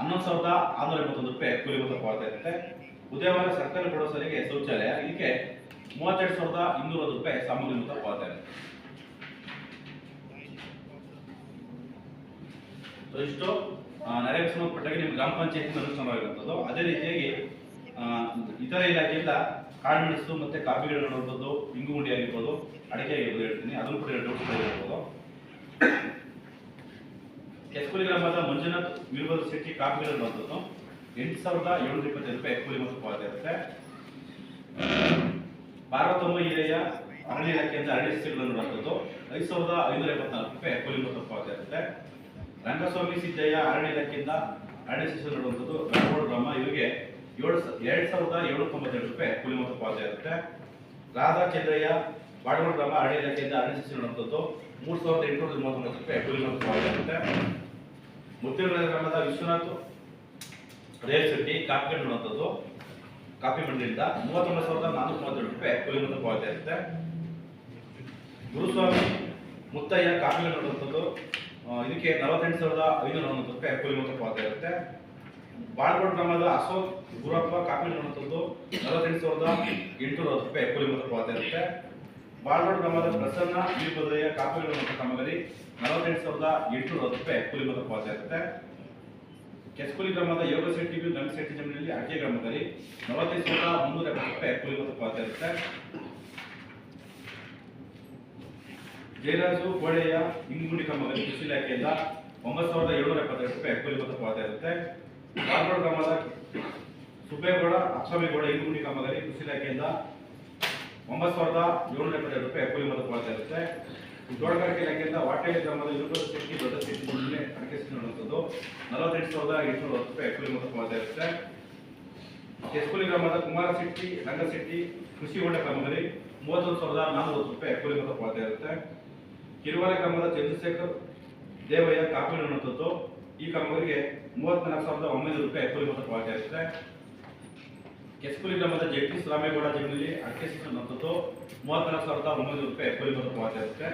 11,681 ರೂಪಾಯಿ ಕೂಲಿ ಮೊತ್ತ ಪಾವತಿ ಆಗುತ್ತೆ. ಉದಯವಾರ ಸರ್ಕಾರಿ ಪ್ರೌಢಶಾಲೆಗೆ ಶೌಚಾಲಯ ಇದಕ್ಕೆ 32,210 ರೂಪಾಯಿ ಸಾಮಗ್ರಿ ಮೊತ್ತ ಪಾವತಿ ಆಗುತ್ತೆ. ಇಷ್ಟು ನರೇಗಾ ಸಂಬಂಧಪಟ್ಟಾಗಿ ನಿಮ್ಮ ಗ್ರಾಮ ಪಂಚಾಯತ್ ಅನುಷ್ಠಾನವಾಗಿರುವಂಥದ್ದು. ಅದೇ ರೀತಿಯಾಗಿ ಇತರ ಇಲಾಖೆಯಿಂದ ಕಾಳುಮೆಣಸು ಮತ್ತೆ ಕಾಫಿ ಗಿಡ ನೆಡುವಂಥದ್ದು, ಇಂಗು ಗುಂಡಿ ಆಗಿರ್ಬೋದು, ಅಡಿಕೆ ಆಗಿರ್ಬೋದು ಹೇಳ್ತೀನಿ, ಅದನ್ನು ಕೂಡ ಇರ್ಬೋದು. ಕೆಸ್ಕುಲಿ ಗ್ರಾಮದ ಮಂಜುನಾಥ್ ವೀರಭದ್ರ ಶೆಟ್ಟಿ ಕಾಫಿ ಗಿಡ ನೆಡುವಂಥದ್ದು 8,725 ರೂಪಾಯಿ ಕೂಲಿ ಮೊತ್ತ ಪಾವತಿ ಆಗುತ್ತೆ. ಪಾರ್ವತಮ್ಮ ಹಿರಿಯ ಅರಣ್ಯ ಇಲಾಖೆಯಿಂದ ಅರಣ್ಯ ಸಸ್ಯಗಳನ್ನು ನೆಡುವಂಥದ್ದು 5,574 ರೂಪಾಯಿ ಕೂಲಿ ಮೊತ್ತ ಪಾವತಿ ಆಗುತ್ತೆ. ರಂಗಸ್ವಾಮಿ ಸಿದ್ದಯ್ಯ ಅರಣ್ಯ ಇಲಾಖೆಯಿಂದ ಅರಣ್ಯ ಸಸ್ಯ ನೆಡುವಂಥದ್ದು ರಂಗೋಡ್ ಗ್ರಾಮ ಇವರಿಗೆ 2,792 ರೂಪಾಯಿ ಕೂಲಿ ಮೊತ್ತ ಪಾವತಿ ಆಗುತ್ತೆ. ರಾಧಾ ಚಂದ್ರಯ್ಯ ಬಾಡಗೋಡ್ ಗ್ರಾಮ ಅರಣ್ಯ ಇಲಾಖೆಯಿಂದ ಅರಣ್ಯ ಸಸ್ಯ ನೆಡುವಂಥದ್ದು 3,839 ರೂಪಾಯಿ ಕೂಲಿ ಮೊತ್ತ ಪಾವತಿ ಆಗುತ್ತೆ. ಮುತ್ತಿನಗರ ಗ್ರಾಮದ ವಿಶ್ವನಾಥ್ ರೇಲ್ ಶೆಟ್ಟಿ ಕಾಫಿ ಗಿಡ ನೆಡುವಂಥದ್ದು ಕಾಫಿ ಮಂಡಿಯಿಂದ 39,432 ರೂಪಾಯಿ ಕೂಲಿ ಮೊತ್ತ ಪಾವತಿ ಆಗುತ್ತೆ. ಗುರುಸ್ವಾಮಿ ಮುತ್ತಯ್ಯ ಕಾಫಿ ಗಿಡ ನೆಡುವಂಥದ್ದು ಇದಕ್ಕೆ 48,590 ರೂಪಾಯಿ ಕೂಲಿ ಮೊತ್ತ ಪಾವತಿ ಆಗುತ್ತೆ. ಬಾಳ್ಕೋಟ್ ಗ್ರಾಮದ ಅಶೋಕ್ ಗುರಪ್ಪ ಕಾಫಿ ನೆಡುವಂಥದ್ದು 48,860 ರೂಪಾಯಿ ಕೂಲಿ ಮೊತ್ತ ಪಾವತಿ ಆಗುತ್ತೆ. ಬಾಳ್ಕೋಟ್ ಗ್ರಾಮದ ಪ್ರಸನ್ನ ವೀರಭದ್ರಯ್ಯ ಕಾಫಿ ನೆಡುವಂಥ ಕಾಮಗಾರಿ 48,860 ರೂಪಾಯಿ ಕೂಲಿ ಮೊತ್ತ ಪಾವತಿ ಆಗುತ್ತೆ. ಕೆಸ್ಕುಲಿ ಗ್ರಾಮದ ಯೋಗ ಶೆಟ್ಟಿ ಗಂಗ ಶೆಟ್ಟಿ ಜಮೀನಲ್ಲಿ ಅಡಿಕೆ ಕಾಮಗಾರಿ 45,370 ರೂಪಾಯಿ ಕೂಲಿ ಮೊತ್ತ ಪಾವತಿ ಆಗುತ್ತೆ. ಜಯರಾಜು ಗೋಡೆಯ ಇಂಗುಂಡಿ ಕಾಮಗಾರಿ ಕೃಷಿ ಇಲಾಖೆಯಿಂದ 9,772 ರೂಪಾಯಿ ಕೂಲಿ ಮೊತ್ತ ಪಾವತಿ ಆಗುತ್ತೆ. ಬಾಳ್ಕೋಟ್ ಗ್ರಾಮದ ಸುಬ್ಬೇಗೌಡ ಅಪ್ಸ್ವಾಮಿಗೌಡ ಇಂಗುಂಡಿ ಕಾಮಗಾರಿ ಕೃಷಿ ಇಲಾಖೆಯಿಂದ 9,772 ರೂಪಾಯಿ ಕೂಲಿ ಮೊತ್ತ ಪಾವತಿ ಆಗುತ್ತೆ. ತೋಟಗಾರಿಕೆ ಇಲಾಖೆಯಿಂದ ವಾಟೇಲಿ ಗ್ರಾಮದ ವೀರಭದ್ರ ಶೆಟ್ಟಿ ದೊಡ್ಡ ಶೆಟ್ಟಿ ಜಮೀನಿಗೆ ಅಡಿಕೆ ಸಸಿ ನೆಡುವಂಥದ್ದು 48,860 ರೂಪಾಯಿ ಕೂಲಿ ಮೊತ್ತ ಪಾವತಿ ಆಗುತ್ತೆ. ಕೆಸ್ಕುಲಿ ಗ್ರಾಮದ ಕುಮಾರ ಶೆಟ್ಟಿ ರಂಗ ಶೆಟ್ಟಿ ಕೃಷಿ ಹೊಂಡ ಕಾಮಗಾರಿ 31,400 ರೂಪಾಯಿ ಕೂಲಿ ಮೊತ್ತ ಪಾವತಿ ಆಗುತ್ತೆ. ಕಿರುವಾಲೆ ಗ್ರಾಮದ ಚಂದ್ರಶೇಖರ್ ದೇವಯ್ಯ ಕಾಫಿ ನೆಡುವಂಥದ್ದು ಈ ಕಾಮಗಾರಿಗೆ 34,900 ರೂಪಾಯಿ ಕೂಲಿ ಮೊತ್ತ ಪಾವತಿ ಆಗುತ್ತೆ. ಕೆಸ್ಕುಲಿ ಗ್ರಾಮದ ಜಗದೀಶ್ ರಾಮೇಗೌಡ ಜಮೀನಲ್ಲಿ ಅಡಿಕೆ ಸಸಿ ನೆಡುವಂಥದ್ದು 34,900 ರೂಪಾಯಿ ಕೂಲಿ ಮೊತ್ತ ಪಾವತಿ ಆಗುತ್ತೆ.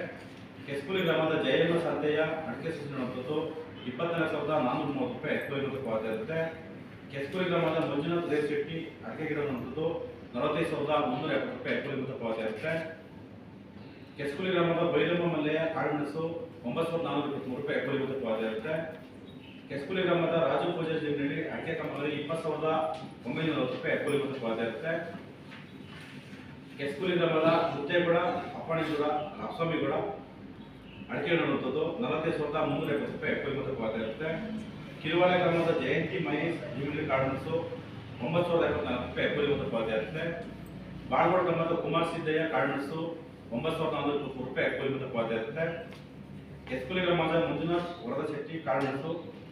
ಕೆಸ್ಕುಲಿ ಗ್ರಾಮದ ಜಯಮ್ಮ ಸಂತೆಯ ಅಡಿಕೆ ಸಸಿ ನೆಡುವಂಥದ್ದು 24,430 ರೂಪಾಯಿ ಕೂಲಿ ಮೊತ್ತ ಪಾವತಿ ಆಗುತ್ತೆ. ಕೆಸ್ಕುಲಿ ಗ್ರಾಮದ ಮಂಜುನಾಥ್ ರೇಲ್ ಶೆಟ್ಟಿ ಅಡಿಕೆ ಗಿಡ ನೆಡುವಂಥದ್ದು 45,370 ರೂಪಾಯಿ ಕೂಲಿ ಮೊತ್ತ ಪಾವತಿ ಆಗುತ್ತೆ. ಕೆಸ್ಕುಲಿ ಗ್ರಾಮದ ಬೈಲಮ್ಮ ಮಲ್ಲಯ್ಯ ಕಾಳುಮೆಣಸು 9,423 ರೂಪಾಯಿ ಕೂಲಿ ಮೊತ್ತ ಪಾವತಿ ಆಗುತ್ತೆ. ಕೆಸ್ಕುಲಿ ಗ್ರಾಮದ ರಾಜು ಪೂಜಾ ಜಮೀನಿನಲ್ಲಿ ಅಡಿಕೆ ಕಾಮಗಾರಿ 20,940 ರೂಪಾಯಿ ಕೂಲಿ ಮೊತ್ತ ಪಾವತಿ ಆಗುತ್ತೆ. ಕೆಸ್ಕುಲಿ ಗ್ರಾಮದ ಮುತ್ತೇಗೌಡ ಅಪ್ಪಣಿಗೌಡ ಅಪ್ಸ್ವಾಮಿಗೌಡ ಅಡಿಕೆ ನೆಡುವಂಥದ್ದು 45,370 ರೂಪಾಯಿ ಕೂಲಿ ಮೊತ್ತ ಪಾವತಿ ಆಗುತ್ತೆ. ಕಿರುವಾಲೆ ಗ್ರಾಮದ ಜಯಂತಿ ಮಹೇಶ್ ಜಮೀನಿನಲ್ಲಿ ಕಾಳುಮೆಣಸು 9,054 ರೂಪಾಯಿ ಕೂಲಿ ಮೊತ್ತ ಪಾವತಿ ಆಗುತ್ತೆ. ಬಾಳ್ಗೋಡ್ ಗ್ರಾಮದ ಕುಮಾರ್ ಸಿದ್ದಯ್ಯ ಕಾಳುಮೆಣಸು 9,420 ರೂಪಾಯಿ ಕೂಲಿ ಮೊತ್ತ ಪಾವತಿ ಆಗುತ್ತೆ. ಕೆಸ್ಕುಲಿ ಗ್ರಾಮದ ಮಂಜುನಾಥ್ ವರದ ಶೆಟ್ಟಿ ಕಾಳುಮೆಣಸು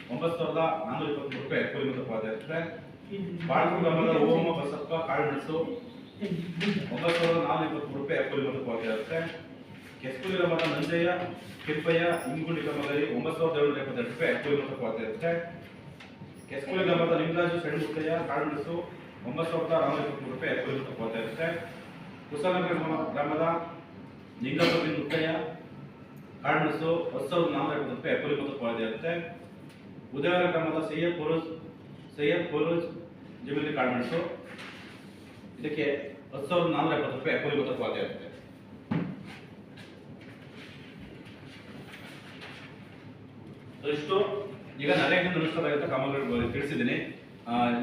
9,423 ರೂಪಾಯಿ ಕೂಲಿ ಮೊತ್ತ ಪಾವತಿ ಆಗುತ್ತೆ. ಬಾಳ್ಕೋಟ್ ಗ್ರಾಮದ ಓಮ ಬಸಪ್ಪ ಕಾಳುಮೆಣಸು 9,423 ರೂಪಾಯಿ ಕೂಲಿ ಮೊತ್ತ ಪಾವತಿ ಆಗುತ್ತೆ. ಕೆಸ್ಕುಲಿ ಗ್ರಾಮದ ನಂಜಯ್ಯ ಕೆಂಪಯ್ಯ ಇಂಗುಂಡಿ ಕಾಮಗಾರಿ 9,772 ರೂಪಾಯಿ ಕೂಲಿ ಮೊತ್ತ ಪಾವತಿ ಆಗುತ್ತೆ. ಕೆಸ್ಕುಲಿ ಗ್ರಾಮದ ಲಿಂಗರಾಜು ಸೆಣಮುತ್ತಯ್ಯ ಕಾಳುಮೆಣಸು 9,423 ರೂಪಾಯಿ ಕೂಲಿ ಮೊತ್ತ ಪಾವತಿ ಆಗುತ್ತೆ. ಕುಶಾಲನಗರ ಗ್ರಾಮದ ಲಿಂಗಸ್ವಾಮಿ ಮುತ್ತಯ್ಯ ಕಾಳುಮೆಣಸು 10,470 ರೂಪಾಯಿ ಕೂಲಿ ಮೊತ್ತ ಪಾವತಿ ಆಗುತ್ತೆ. ಉದಯವಾರ ಗ್ರಾಮದ ಸೈಯದ್ ಫೋರೋಜ್ ಜಮೀನಿನ ಕಾಳುಮೆಣಸು ಇದಕ್ಕೆ 10,470 ರೂಪಾಯಿ ಕೂಲಿ ಮೊತ್ತ ಪಾವತಿ ಆಗುತ್ತೆ. ಇಷ್ಟು ಈಗ ನರೇಗಾದಿಂದ ಅನುಷ್ಠಾನವಾಗಿದ್ದ ಕಾಮಗಾರಿ ತಿಳಿಸಿದ್ದೀನಿ.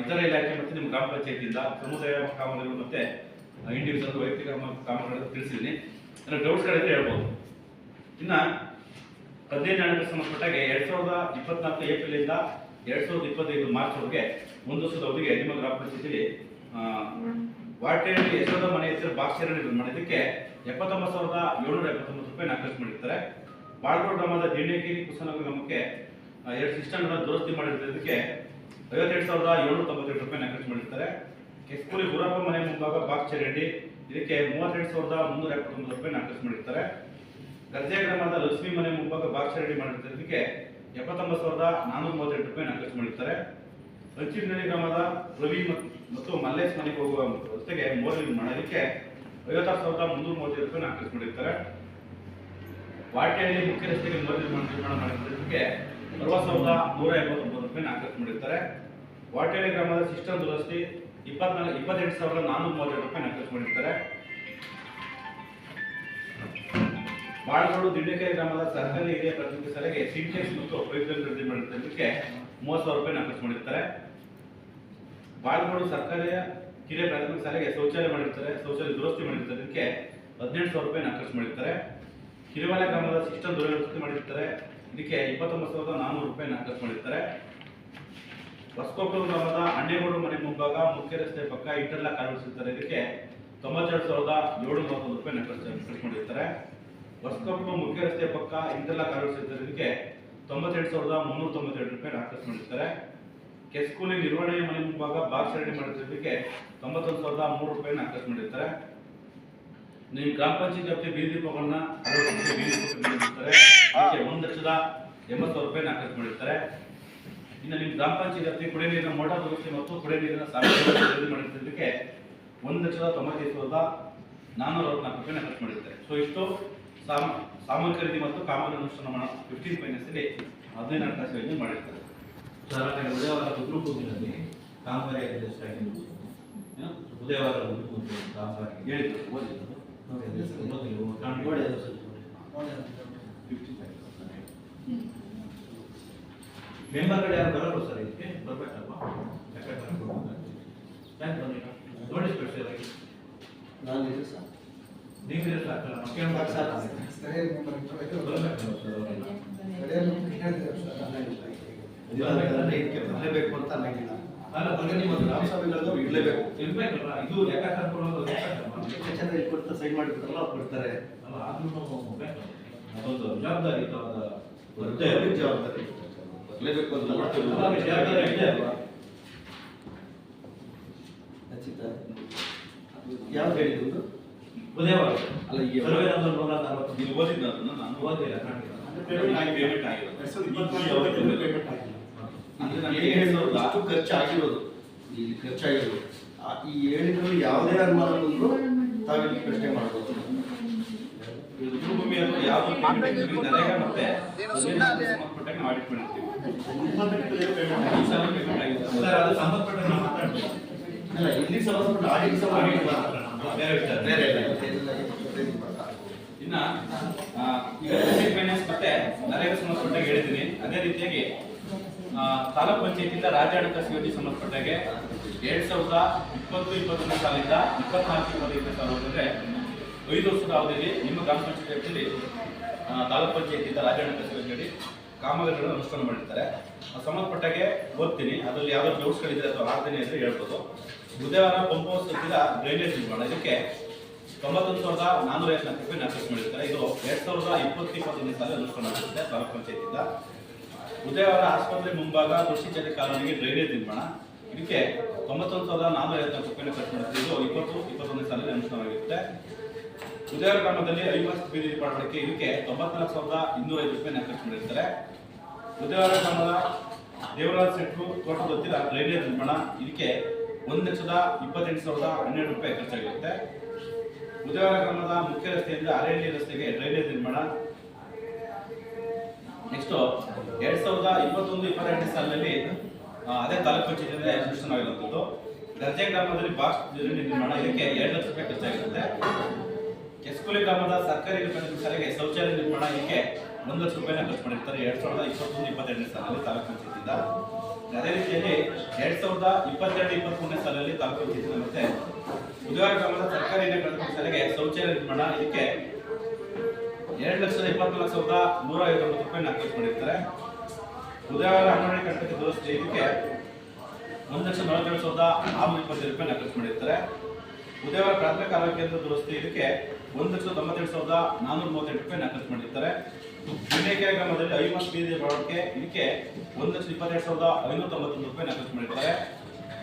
ಇತರ ಇಲಾಖೆ ಮತ್ತು ನಿಮ್ಮ ಗ್ರಾಮ ಪಂಚಾಯತಿಯಿಂದ ಸಮುದಾಯ ಕಾಮಗಾರಿಗಳು ಮತ್ತೆ ಇಂಡಿವಿಜುವಲ್ ವೈಯಕ್ತಿಕ ಕಾಮಗಾರಿಗಳು ತಿಳಿಸಿದ್ದೀನಿ. ನನ್ನ ಡೌಟ್ಸ್ಗಳಿದ್ರೆ ಹೇಳ್ಬೋದು. ಇನ್ನು 15 ಹಣಕ್ಕೆ ಸಂಬಂಧಪಟ್ಟಾಗೆ 2024 ಏಪ್ರಿಲಿಂದ 2025 ಮಾರ್ಚ್ ವರೆಗೆ 1 ವರ್ಷದ ಅವಧಿಗೆ ನಿಮ್ಮ ಗ್ರಾಮ ಪಂಚಾಯತಿಯಲ್ಲಿ ವಾಟೆಯಲ್ಲಿ ಯಶೋಧ ಮನೆ ಹೆಸರು ಬಾಕ್ಸ್ ಚರಂಡಿ ನಿರ್ಮಾಣ ಇದಕ್ಕೆ 79,779 ರೂಪಾಯಿ ಖರ್ಚು ಮಾಡಿರ್ತಾರೆ. ಬಾಳ್ಗೋಡ್ ಗ್ರಾಮದ ದಿಂಡೇಗಿರಿ ಕುಸನಗರ ಗ್ರಾಮಕ್ಕೆ 2 ಸಿಸ್ಟಮ್ಗಳ ದುರಸ್ತಿ ಮಾಡಿರೋದಕ್ಕೆ 52,798 ರೂಪಾಯಿ ಖರ್ಚು ಮಾಡಿರ್ತಾರೆ. ಕೆಸ್ಕೂಲಿ ಗುರಪ್ಪ ಮನೆ ಮುಂಭಾಗ ಬಾಕ್ಸ್ ಚರಂಡಿ ಇದಕ್ಕೆ 38,379 ರೂಪಾಯಿ ಖರ್ಚು ಮಾಡಿರ್ತಾರೆ. ಗರ್ಜೆ ಗ್ರಾಮದ ಲಕ್ಷ್ಮಿ ಮನೆ ಮುಂಭಾಗ ಬಾಕ್ಸ್ ಚರಂಡಿ ಮಾಡಿರೋದಕ್ಕೆ 79,438 ರೂಪಾಯಿ ಖರ್ಚು ಮಾಡಿರ್ತಾರೆ. ಹಂಚಿನಹಳ್ಳಿ ಗ್ರಾಮದ ರವಿ ಮತ್ತು ಮಲ್ಲೇಶ್ ಮನೆಗೆ ಹೋಗುವ ರಸ್ತೆಗೆ ಮೋರಿ ನಿರ್ಮಾಣ ಇದಕ್ಕೆ 56,330 ರೂಪಾಯಿ ಖರ್ಚು ಮಾಡಿರ್ತಾರೆ. ವಾಟೆಯಲ್ಲಿ ಮುಖ್ಯ ರಸ್ತೆಗೆ ಮೋರಿ ನಿರ್ಮಾಣ ಮಾಡಿರೋದಕ್ಕೆ 60,189 ರೂಪಾಯಿ ಖರ್ಚು ಮಾಡಿರ್ತಾರೆ. ವಾಟೆಯಲ್ಲಿ ಗ್ರಾಮದ ಸಿಸ್ಟಮ್ ದುರಸ್ತಿ 28,432 ರೂಪಾಯಿ ಖರ್ಚು ಮಾಡಿರ್ತಾರೆ. ಬಾಳಗೋಡು ದಿಂಡಕೆರೆ ಗ್ರಾಮದ ಸರ್ಕಾರಿ ಹಿರಿಯ ಪ್ರಾಥಮಿಕ ಶಾಲೆಗೆ ಸಿಂಟೆಕ್ಸ್ ಮತ್ತು ಪೈಪ್ಲೈನ್ ಖರೀದಿ ಮಾಡಿದ್ದಕ್ಕೆ 30,000 ರೂಪಾಯಿ ಖರ್ಚು ಮಾಡಿರ್ತಾರೆ. ಬಾಳಗೋಡು ಸರ್ಕಾರಿ ಹಿರಿಯ ಪ್ರಾಥಮಿಕ ಶಾಲೆಗೆ ಶೌಚಾಲಯ ಮಾಡಿರ್ತಾರೆ, ಶೌಚಾಲಯ ದುರಸ್ತಿ ಮಾಡಿರ್ತಾರೆ, ಇದಕ್ಕೆ 18,000 ರೂಪಾಯಿ ಖರ್ಚು ಮಾಡಿರ್ತಾರೆ. ಹಿರಿವಾಲೆ ಗ್ರಾಮದ ಸಿಸ್ಟಮ್ ದುರಸ್ತಿ ಮಾಡಿರ್ತಾರೆ, ಇದಕ್ಕೆ 29,400 ರೂಪಾಯಿ ಖರ್ಚು ಮಾಡಿರ್ತಾರೆ. ಹೊಸಕೊಪ್ಪಲು ಗ್ರಾಮದ ಅಣ್ಣೇಗೌಡರು ಮನೆ ಮುಂಭಾಗ ಮುಖ್ಯ ರಸ್ತೆ ಪಕ್ಕ ಇಂಟರ್ಲಾಕ್ ಅಳವಡಿಸಿರ್ತಾರೆ, ಇದಕ್ಕೆ 92,741 ರೂಪಾಯಿ ಖರ್ಚು ಮಾಡಿರ್ತಾರೆ. ಹೊಸಕೊಪ್ಪಲು ಮುಖ್ಯ ರಸ್ತೆ ಪಕ್ಕ ಇಂಟರ್ಲಾಕ್ ಅಳವಡಿಸಿರ್ತಾರೆ, ಇದಕ್ಕೆ 98,392 ರೂಪಾಯಿ ಖರ್ಚು ಮಾಡಿರ್ತಾರೆ. ಕೆಸ್ಕೂಲಿ ನಿರ್ವಹಣೆಯ ಮನೆ ಮುಂಭಾಗ ಬಾಕ್ಸ್ ಚರಂಡಿ ಮಾಡಿರೋದಕ್ಕೆ 91,003 ರೂಪಾಯಿ ಖರ್ಚು ಮಾಡಿರ್ತಾರೆ. ನಿಮ್ಮ ಗ್ರಾಮ ಪಂಚಾಯತ್ ವ್ಯಾಪ್ತಿ ಬೀದಿ ದೀಪಗಳನ್ನ ಅಳವಡಿಸಿರ್ತಾರೆ, ಇದಕ್ಕೆ 1,80,000 ರೂಪಾಯಿ ಖರ್ಚು ಮಾಡಿರ್ತಾರೆ. ಇನ್ನು ನಿಮ್ಮ ಗ್ರಾಮ ಪಂಚಾಯತ್ ವ್ಯಾಪ್ತಿ ಕುಡಿಯ ನೀರಿನ ಮೋಟಾರ್ ದುರಸ್ತಿ ಮತ್ತು ಕುಡಿಯ ನೀರಿನ ಸಾಮಗ್ರಿ ಖರೀದಿ ಮಾಡಿರೋದಕ್ಕೆ 1,95,464 ರೂಪಾಯಿ ಖರ್ಚು ಮಾಡಿರ್ತಾರೆ. ಸೊ ಇಷ್ಟು ಸಾಮಾನ್ಯ ಖರೀದಿ ಮತ್ತು ಕಾಮಗಾರಿ ಅನುಷ್ಠಾನ 15 ಫೈನಾನ್ಸಲ್ಲಿ 15 ಹಣಕಾಸು ಯೋಜನೆ ಮಾಡಿರ್ತಾರೆ. ಉದಯವಾರ ಗುರುಪೂಜೆಯಲ್ಲಿ ಕಾಮಗಾರಿ ಉದಯವಾರ ಕಾಮಗಾರಿ ಹೇಳಿದ್ರು ಓದಿದ್ದು ಮೆಂಬರ್ಗಳು ಯಾರು ಬರಲ್ಲ ಸರ್, ಇದಕ್ಕೆ ಬರ್ಬೇಕಲ್ವಾ? ನೋಡಿ ಸ್ಪೆಷಲ್ ಆಗಿ ನೀವು ಸಾಕಲ್ಲ ಇದಕ್ಕೆ ಬರಲೇಬೇಕು ಅಂತ ಅನ್ನಂಗಿಲ್ಲ. ಅಲ್ಲ ನಿಮ್ಮ ಗ್ರಾಮ ಸಭೆಗಳದ್ದು ಇರಲೇಬೇಕು, ಇರ್ಬೇಕಲ್ಲ. ಇದು ಲೆಕ್ಕಾಚಾರ ಕೊಡೋದು ಚಂದ್ರ ಕೊಡ್ತಾರೆ, ಸೈನ್ ಮಾಡಿಬಿಡ್ತಾರಲ್ಲ ಅವ್ರು ಕೊಡ್ತಾರೆ. ಅಲ್ಲ ಆದ್ರೂ ಅದೊಂದು ಜವಾಬ್ದಾರಿ ಜವಾಬ್ದಾರಿ ಬರಲೇಬೇಕು ಅಂತ ಜವಾಬ್ದಾರಿ ಇದೆ ಅಲ್ವಾ? ಯಾವ್ದು ಹೇಳಿದ್ದು? ಉದಯವಾರ ಅಲ್ಲ ಈಗ ಸರ್ವೆ ನಂಬರ್ 140 ನೀವು ಓದಿದ್ದು ಅದನ್ನ ನಾನು ಓದಿಲ್ಲ. ಪೇಮೆಂಟ್ ಆಗಿರೋದು ಅಂದ್ರೆ ನನಗೆ ಅಷ್ಟು ಖರ್ಚಾಗಿರೋದು, ಇಲ್ಲಿ ಖರ್ಚಾಗಿರೋದು ಈ ಹೇಳಿದ್ರು ಯಾವುದೇ ಅನುಮಾನ ಬಂದ್ರು ತಾವಿಲ್ಲಿ ಪ್ರಶ್ನೆ ಮಾಡ್ಬೋದು. ಭೂಮಿಯನ್ನು ಯಾವುದು ನರೇಗಾ ಮತ್ತೆ ಸಂಬಂಧಪಟ್ಟಾಗ ನಾವು ಆಡಿಟ್ ಮಾಡಿರ್ತೀವಿ. ಈ ಸಲ ಪೇಮೆಂಟ್ ಆಗಿದೆ ಸರ್, ಅದು ಸಂಬಂಧಪಟ್ಟ ಮಾತಾಡ್ತೀವಿ. ಅಲ್ಲ, ಇಲ್ಲಿ ಸಂಬಂಧಪಟ್ಟ ಆಡಿಟ್ ಬೇರೆ ವಿಚಾರ. ಬೇರೆ ಇನ್ನ ಈಗ ಫೈನಾನ್ಸ್ ಮತ್ತೆ ನರೇಗಾ ಸಂಬಂಧಪಟ್ಟಾಗ ಹೇಳಿದ್ದೀನಿ. ಅದೇ ರೀತಿಯಾಗಿ ತಾಲೂಕ್ ಪಂಚಾಯತಿಯಿಂದ ರಾಜ್ಯ ಹಣಕಾಸು ಯೋಜನೆ ಸಂಬಂಧಪಟ್ಟಾಗೆ 2020-21 ಸಾಲಿಂದ 24-25 ಸಾಲವರೆಗೆ 5 ವರ್ಷದ ಅವಧಿಯಲ್ಲಿ ನಿಮ್ಮ ಗ್ರಾಮ ಪಂಚಾಯತ್ ವ್ಯಾಪ್ತಿಯಲ್ಲಿ ತಾಲೂಕ್ ಪಂಚಾಯತಿಯಿಂದ ರಾಜ್ಯ ಹಣಕಾಸು ಯೋಜನೆ ಕಾಮಗಾರಿಗಳನ್ನು ಅನುಷ್ಠಾನ ಮಾಡಿರ್ತಾರೆ. ಸಂಬಂಧಪಟ್ಟಾಗೆ ಓದ್ತೀನಿ, ಅದರಲ್ಲಿ ಯಾವ್ದಾದ್ರು ಡೌಟ್ಸ್ಗಳಿದ್ರೆ ಅಥವಾ ಆರ್ಧನೆ ಇದ್ರೆ ಹೇಳ್ಬೋದು. ಬುಧವಾರ ಪಂಪ್ ಹೌಸ್ ಸಹಿತ ಡ್ರೈನೇಜ್ ನಿರ್ಮಾಣ ಇದಕ್ಕೆ 91,454 ರೂಪಾಯಿ ಖರ್ಚು ಮಾಡಿರ್ತಾರೆ. ಇದು 2020-21 ಸಾಲ ಅನುಷ್ಠಾನ ಆಗುತ್ತೆ ತಾಲೂಕ್ ಪಂಚಾಯತಿಯಿಂದ. ಉದಯವಾರ ಆಸ್ಪತ್ರೆ ಮುಂಭಾಗ ತುಳಸಿಚೇರಿ ಕಾಲೋನಿಗೆ ಡ್ರೈನೇಜ್ ನಿರ್ಮಾಣ ಇದಕ್ಕೆ 91,454 ರೂಪಾಯಿ ಖರ್ಚು ಮಾಡುತ್ತೆ. ಇದು 20-21 ಸಾಲಿನಲ್ಲಿ ಅನುಷ್ಠಾನವಾಗಿರುತ್ತೆ. ಉದಯವಾರ ಗ್ರಾಮದಲ್ಲಿ ಅವಿಭಾಜಿತ ಬೀದಿ ದೀಪಾವಳಿಗೆ ಇದಕ್ಕೆ 94,205 ರೂಪಾಯಿ ಖರ್ಚು ಮಾಡಿರ್ತಾರೆ. ಉದಯವಾರ ಗ್ರಾಮದ ದೇವರಾಜ ಸೆಟ್ರು ತೋಟದ ಹತ್ತಿರ ಡ್ರೈನೇಜ್ ನಿರ್ಮಾಣ ಇದಕ್ಕೆ 1,28,012 ರೂಪಾಯಿ ಖರ್ಚಾಗಿರುತ್ತೆ. ಉದಯವಾರ ಗ್ರಾಮದ ಮುಖ್ಯ ರಸ್ತೆಯಿಂದ ಅರಣ್ಯ ರಸ್ತೆಗೆ ಡ್ರೈನೇಜ್ ನಿರ್ಮಾಣ ನೆಕ್ಸ್ಟ್ 2021-22 ಸಾಲಿನಲ್ಲಿ ಅದೇ ತಾಲೂಕು ಪಂಚಾಯತಿಯಿಂದ ಅನುಷ್ಠಾನವಾಗಿರುವಂಥದ್ದು. ಗರ್ಜೆ ಗ್ರಾಮದಲ್ಲಿ ಬಾಕ್ಸ್ ನಿರ್ಮಾಣ ಇದಕ್ಕೆ 2 ಲಕ್ಷ ರೂಪಾಯಿ ಖರ್ಚಾಗಿರುತ್ತೆ. ಕೆಸ್ಕೂಲಿ ಗ್ರಾಮದ ಸರ್ಕಾರಿ ಪ್ರಾಥಮಿಕ ಶಾಲೆಗೆ ಶೌಚಾಲಯ ನಿರ್ಮಾಣ ಇದಕ್ಕೆ 1 ಲಕ್ಷ ರೂಪಾಯಿನ ಖರ್ಚು ಮಾಡಿರ್ತಾರೆ 2021-22 ಸಾಲಿನಲ್ಲಿ ತಾಲೂಕು ಪಂಚಾಯತಿಯಿಂದ. ಅದೇ ರೀತಿಯಲ್ಲಿ 2022-23 ಸಾಲಿನಲ್ಲಿ ತಾಲೂಕು ಪಂಚಾಯತಿಯಿಂದ ಮತ್ತೆ ಉದಯವಾರ ಗ್ರಾಮದ ಸರ್ಕಾರಿ ಪ್ರಾಥಮಿಕ ಶಾಲೆಗೆ ಶೌಚಾಲಯ ನಿರ್ಮಾಣ ಇದಕ್ಕೆ 2,24,159 ರೂಪಾಯಿ ಖರ್ಚು ಮಾಡಿರ್ತಾರೆ. ಉದಯವಾರ ಅಂಗನವಾಡಿ ಕಟ್ಟಡಕ್ಕೆ ದುರಸ್ತಿ ಇದಕ್ಕೆ 1,47,625 ರೂಪಾಯಿ ಖರ್ಚು ಮಾಡಿರ್ತಾರೆ. ಉದಯವಾರ ಪ್ರಾಥಮಿಕ ಆರೋಗ್ಯ ಕೇಂದ್ರ ದುರಸ್ತಿ ಇದಕ್ಕೆ 1,97,438 ರೂಪಾಯಿನ ಖರ್ಚು ಮಾಡಿರ್ತಾರೆ. ಗುಂಡೇಕೆರೆ ಗ್ರಾಮದಲ್ಲಿ ಐಮಸ್ ಬೀದಿ ಬಳಕೆ ಇದಕ್ಕೆ 1,22,591 ರೂಪಾಯಿನ ಖರ್ಚು ಮಾಡಿರ್ತಾರೆ.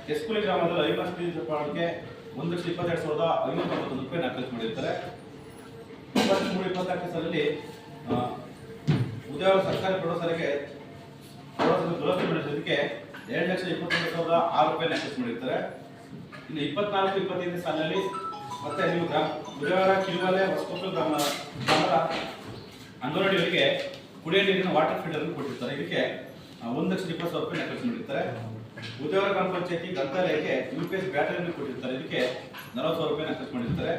ಕೆಸ್ಕುಲಿ ಗ್ರಾಮದಲ್ಲಿ ಐಮಸ್ ಬೀದಿ ಬಳಕೆ 1,22,591 ರೂಪಾಯಿನ ಖರ್ಚು ಮಾಡಿರ್ತಾರೆ. 23-24 ಸಾಲಲ್ಲಿ ಉದಯವಾರ ಸರ್ಕಾರಿ ಪ್ರೌಢಶಾಲೆಗೆ ದುರಸ್ತಿ ಮಾಡಿಸೋದಕ್ಕೆ 2,21,600 ರೂಪಾಯಿನ ಖರ್ಚು ಮಾಡಿರ್ತಾರೆ. ಇನ್ನು 24-25 ಸಾಲಿನಲ್ಲಿ ಮತ್ತೆ ನೀವು ಉದಯವಾರ ಕಿರುಮಲೆ ಹೊಸಕೊಪ್ಪಲು ಗ್ರಾಮದ ಅಂಗನವಾಡಿಗಳಿಗೆ ಕುಡಿಯುವ ನೀರಿನ ವಾಟರ್ ಫೀಡರ್ ಅನ್ನು ಕೊಟ್ಟಿರ್ತಾರೆ. ಇದಕ್ಕೆ 1,20,000 ರೂಪಾಯಿನ ಖರ್ಚು ಮಾಡಿರ್ತಾರೆ. ಉದಯವಾರ ಗ್ರಾಮ ಪಂಚಾಯತಿ ಗ್ರಂಥಾಲಯಕ್ಕೆ UPS ಬ್ಯಾಟರಿಯನ್ನು ಕೊಟ್ಟಿರ್ತಾರೆ. ಇದಕ್ಕೆ 40,000 ರೂಪಾಯಿನ ಖರ್ಚು ಮಾಡಿರ್ತಾರೆ.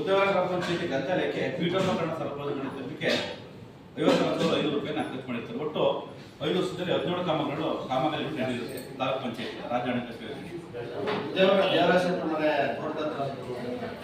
ಉದಯವಾರ ಗ್ರಾಮ ಪಂಚಾಯತಿ ಗ್ರಂಥಾಲಯಕ್ಕೆ ಪೀಠೋಪಕರಣ ಸರಬರಾಜು ಮಾಡಿದ್ದಕ್ಕೆ 54,500 ರೂಪಾಯಿನ ಖರ್ಚು ಮಾಡಿರ್ತಾರೆ. ಒಟ್ಟು 5 ವರ್ಷದಲ್ಲಿ 17 ಕಾಮಗಾರಿಗಳು ನಡೆದಿರುತ್ತೆ ತಾಲೂಕು ಪಂಚಾಯತ್ ರಾಜ್ಯ ಹಣಕಾಸು ಯೋಜನೆ. ಉದ್ಯೋಗ ದೇವರಾಜ